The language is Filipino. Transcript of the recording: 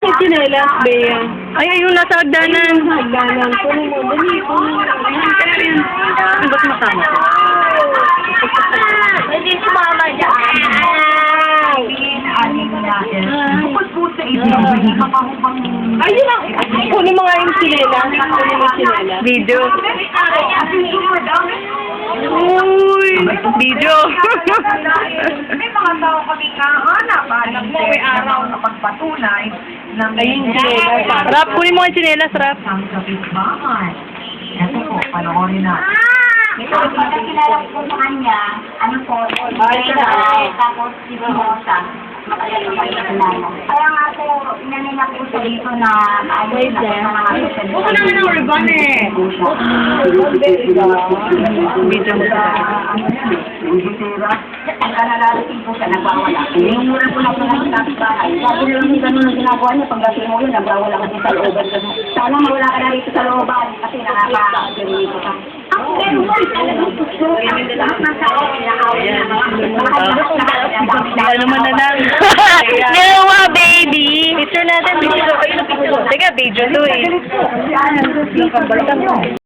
May chinelas, Bea. Ay, ayun, nasa hagdanan. Hagdanan. Kunin mo, dali. Kunin mo. Ano ba't masama ko? Hindi sumama dyan. Bukod po sa ito, mapahubang... Ayun lang. Kunin mo nga yung chinelas. Kunin mo yung chinelas. Video. Uy! Video. May mga tao kami kahanap. Alam mo, may araw na pagpatunay ng Ayun, chinelas. Rap, kunin mo ang chinelas, Rap. ng kapitbahay. Ito po, panoorin na. Ito, pagkakilala ko sa kanya, ano po, tapos si Rosa, matagal na kayo nakilala. Kaya nga po, inanay na po sa dito na ayos na po sa mga social media. Huwag ka naman ng ribbon eh. Video mo sa Ang kanalarating po siya, nagwawala. Yung mura po na po na sinasbahay. Sabi nila yung gano'n ang ginagawa niya, pagdating mo yun, nagwawala ka din sa looban. Sana mawala ka na rito sa looban, kasi nakaka-gerito ka. Ang meron talagang gusto. Ang lahat ng tao, pinakawin na Ano naman na lang. Gawa, baby. Picture natin, video. Teka, video to eh.